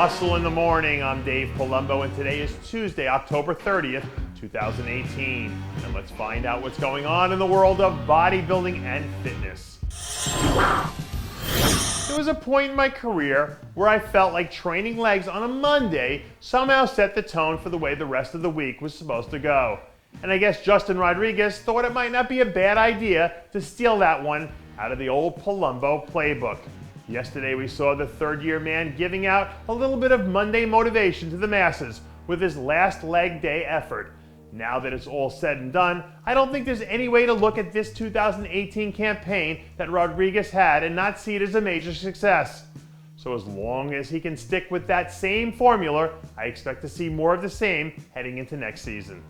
Muscle in the Morning. I'm Dave Palumbo, and today is Tuesday, October 30th, 2018. And let's find out what's going on in the world of bodybuilding and fitness. There was a point in my career where I felt like training legs on a Monday somehow set the tone for the way the rest of the week was supposed to go. And I guess Justin Rodriguez thought it might not be a bad idea to steal that one out of the old Palumbo playbook. Yesterday we saw the third-year man giving out a little bit of Monday motivation to the masses with his last leg day effort. Now that it's all said and done, I don't think there's any way to look at this 2018 campaign that Rodriguez had and not see it as a major success. So as long as he can stick with that same formula, I expect to see more of the same heading into next season.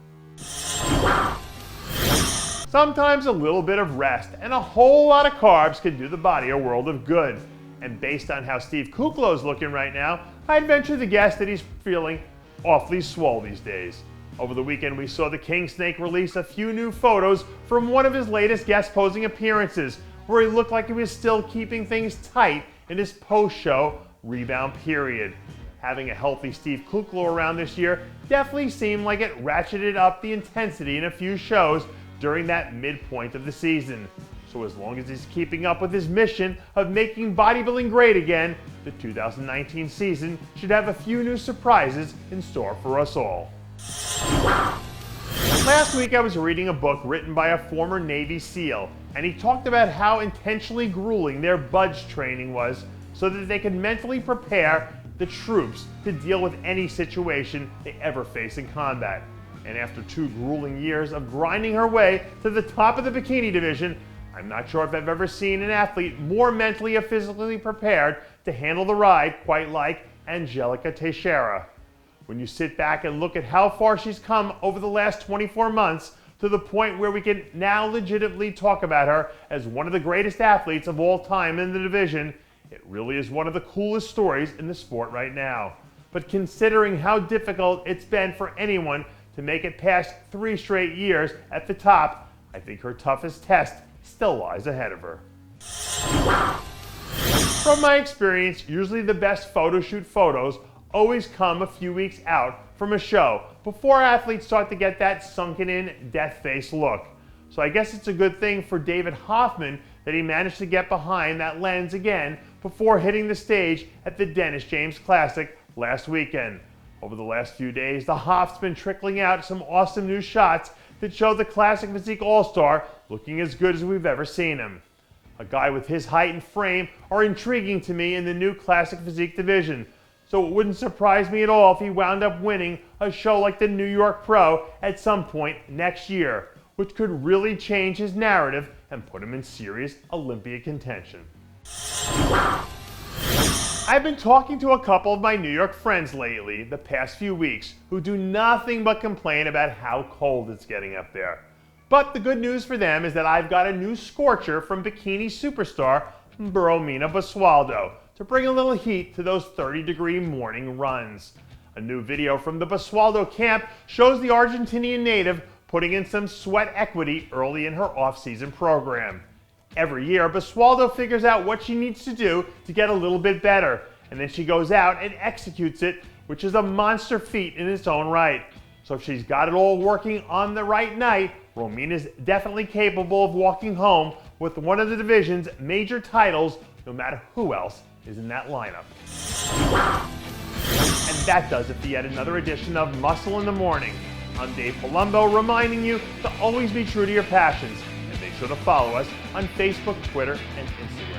Sometimes a little bit of rest and a whole lot of carbs can do the body a world of good. And based on how Steve Kuclo is looking right now, I'd venture to guess that he's feeling awfully swole these days. Over the weekend, we saw the King Snake release a few new photos from one of his latest guest posing appearances, where he looked like he was still keeping things tight in his post-show rebound period. Having a healthy Steve Kuclo around this year definitely seemed like it ratcheted up the intensity in a few shows during that midpoint of the season. So as long as he's keeping up with his mission of making bodybuilding great again, the 2019 season should have a few new surprises in store for us all. Last week I was reading a book written by a former Navy SEAL, and he talked about how intentionally grueling their budge training was so that they could mentally prepare the troops to deal with any situation they ever face in combat. And after 2 grueling years of grinding her way to the top of the bikini division, I'm not sure if I've ever seen an athlete more mentally or physically prepared to handle the ride quite like Angelica Teixeira. When you sit back and look at how far she's come over the last 24 months to the point where we can now legitimately talk about her as one of the greatest athletes of all time in the division, it really is one of the coolest stories in the sport right now. But considering how difficult it's been for anyone to make it past 3 straight years at the top, I think her toughest test still lies ahead of her. From my experience, usually the best photo shoot photos always come a few weeks out from a show before athletes start to get that sunken in death face look. So I guess it's a good thing for David Hoffman that he managed to get behind that lens again before hitting the stage at the Dennis James Classic last weekend. Over the last few days, the Hoff's been trickling out some awesome new shots that show the Classic Physique All-Star looking as good as we've ever seen him. A guy with his height and frame are intriguing to me in the new Classic Physique division, so it wouldn't surprise me at all if he wound up winning a show like the New York Pro at some point next year, which could really change his narrative and put him in serious Olympia contention. I've been talking to a couple of my New York friends lately the past few weeks who do nothing but complain about how cold it's getting up there. But the good news for them is that I've got a new scorcher from bikini superstar Romina Basualdo to bring a little heat to those 30-degree morning runs. A new video from the Basualdo camp shows the Argentinian native putting in some sweat equity early in her off-season program. Every year, Basualdo figures out what she needs to do to get a little bit better, and then she goes out and executes it, which is a monster feat in its own right. So if she's got it all working on the right night, Romina's definitely capable of walking home with one of the division's major titles, no matter who else is in that lineup. And that does it for yet another edition of Muscle in the Morning. I'm Dave Palumbo, reminding you to always be true to your passions, and make sure to follow us on Facebook, Twitter, and Instagram.